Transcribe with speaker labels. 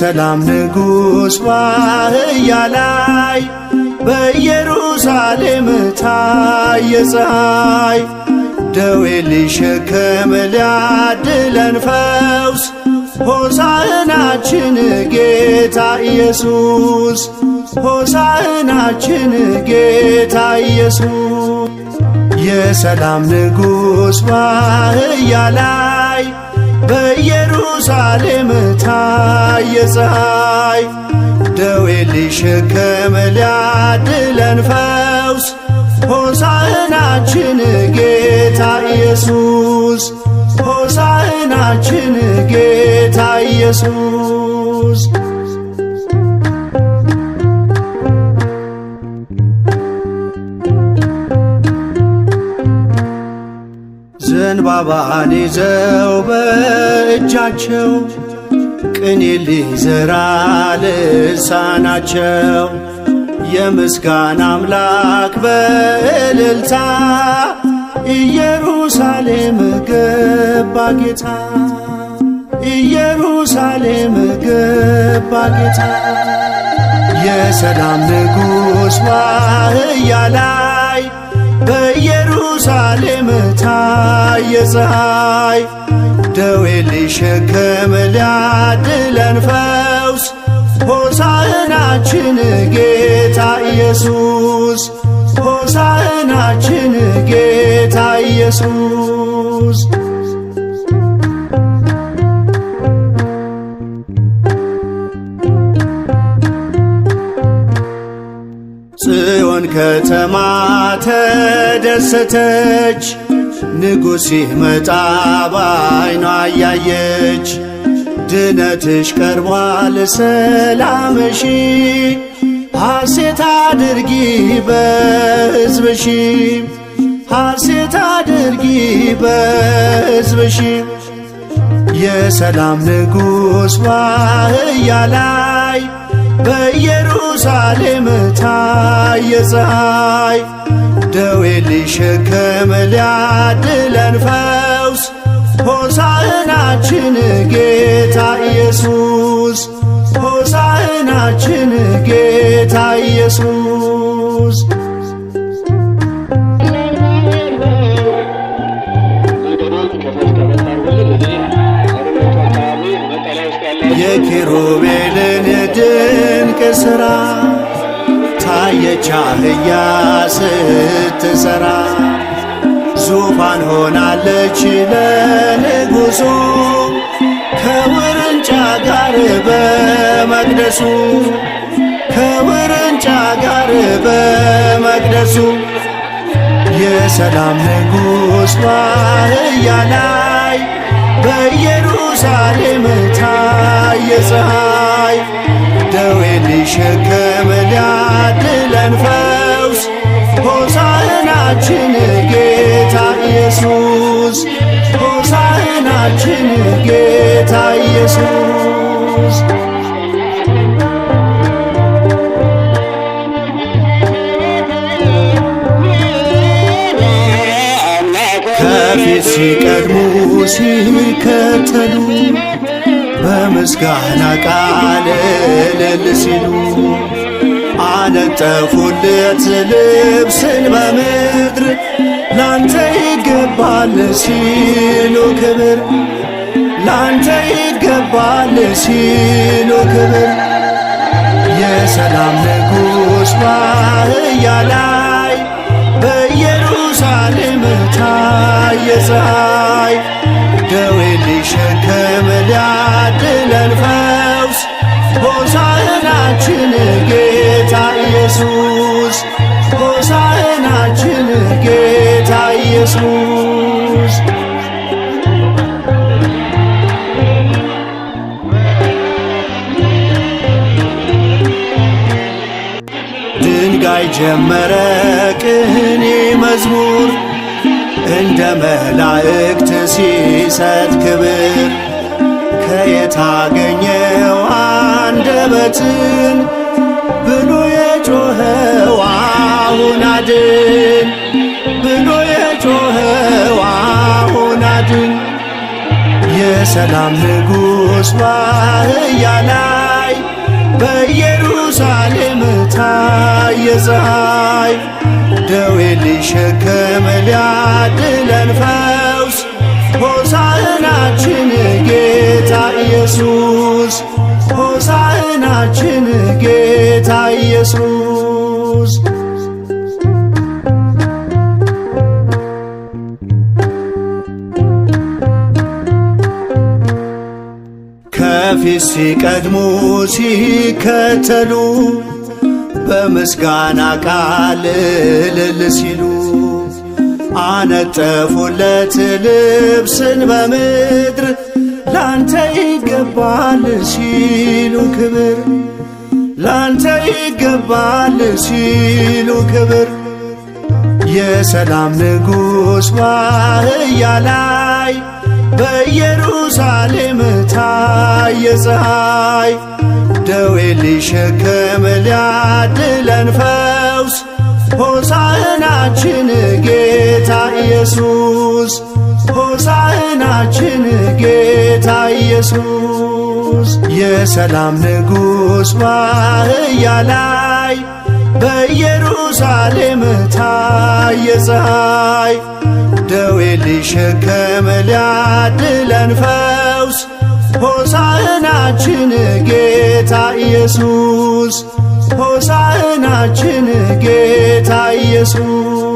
Speaker 1: የሰላም ንጉሥ በአህያ ላይ በኢየሩሳሌም ታየ ፀሐይ። ደዌ ሊሸከም ሊያድለን ፈውስ ሆሳዕናችን ጌታ ኢየሱስ፣ ሆሳዕናችን ጌታ ኢየሱስ። የሰላም ንጉሥ በአህያ ላይ በኢየሩሳሌም ታየ ፀሐይ። ደዌ ሊሸከም ሊያድለን ፈውስ ሆሳዕናችን ጌታ ኢየሱስ፣ ሆሳዕናችን ጌታ ኢየሱስ። ዘንባባን ይዘው በእጃቸው ቅኔ ሊዘራ ልሳናቸው የምስጋና አምላክ በእልልታ ኢየሩሳሌም ገባ ጌታ፣ ኢየሩሳሌም ገባ ጌታ። የሰላም ንጉሥ በአህያ ላይ በኢየሩሳሌም ታየ ፀሐይ። ደዌ ሊሸከም ሊያድለን ፈውስ ሆሳዕናችን ጌታ ኢየሱስ፣ ሆሳዕናችን ጌታ ኢየሱስ። ጽዮን ከተማ ተደሰተች፣ ንጉሥ ሲመጣ በዓይኗ እያየች። ድነትሽ ቀርቧል ሰላምሺ፣ ሐሴት አድርጊ በሕዝብሺ፣ ሐሴት አድርጊ በሕዝብሺ። የሰላም ንጉሥ በአህያ ላይ በኢየሩሳሌም ታየ ፀሐይ። ደዌ ሊሸከም ሊያድለን ፈውስ ሆሳዕናችን ጌታ ኢየሱስ፣ ሆሳዕናችን ጌታ ኢየሱስ። የኪሩቤልን ድንቅ ሥራ ታየች አህያ ስትሠራ። ዙፋን ሆናለች ለንጉሡ ከውርንጫ ጋር በመቅደሱ፣ ከውርንጫ ጋር በመቅደሱ። የሰላም ንጉሥ በአህያ ላይ በኢየሩሳሌም ታየ ፀሐይ። ደዌ ሊሸከም ሊያድለን ፈውስ ሆሳዕናችን ጌታ ኢየሱስ፣ ሆሳዕናችን ጌታ ኢየሱስ። ከፊት ሲቀድሙ ሲከተሉ በምስጋና ቃል እልል ሲሉ አነጠፉለት ልብስን በምድር ላንተ ይገባል ሲሉ ክብር፣ ላንተ ይገባል ሲሉ ክብር። የሰላም ንጉሥ በአህያ ላይ በኢየሩሳሌም ታየ ፀሐይ። ደዌ ሊሸከም ሊያድለን ፈውስ ሆሳዕናችን ጌታ ኢየሱስ፣ ሆሳዕናችን ጌታ ኢየሱስ። ድንጋይ ጀመረ ቅኔ መዝሙር እንደ መላእክት ሲሰጥ ክብር። ከየት አገኘው አንደበትን ብሎ የጮኸው አሁን አድን፣ ብሎ የጮኸው አሁን አድን። የሰላም ንጉሥ በአህያ ላይ በኢየሩሳሌም ታየ ፀሐይ። ደዌ ሊሸከም ሊያድለን ፈውስ ሆሳዕናችን ጌታ ኢየሱስ ሆሳዕናችን ጌታ ኢየሱስ። ከፊት ሲቀድሙ ሲከተሉ በምስጋና ቃል እልል ሲሉ አነጠፉለት ልብስን በምድር ላንተ ይገባል ሲሉ ክብር ላንተ ይገባል ሲሉ ክብር። የሰላም ንጉሥ በአህያ ላይ በኢየሩሳሌም ታየ ፀሐይ። ደዌ ሊሸከም ሊያድለን ፈውስ ሆሳዕናችን ጌታ ኢየሱስ ሆሳዕናችን ጌታ ኢየሱስ። የሰላም ንጉሥ በአህያ ላይ በኢየሩሳሌም ታየ ፀሐይ። ደዌ ሊሸከም ሊያድለን ፈውስ ሆሳዕናችን ጌታ ኢየሱስ ሆሳዕናችን ጌታ ኢየሱስ።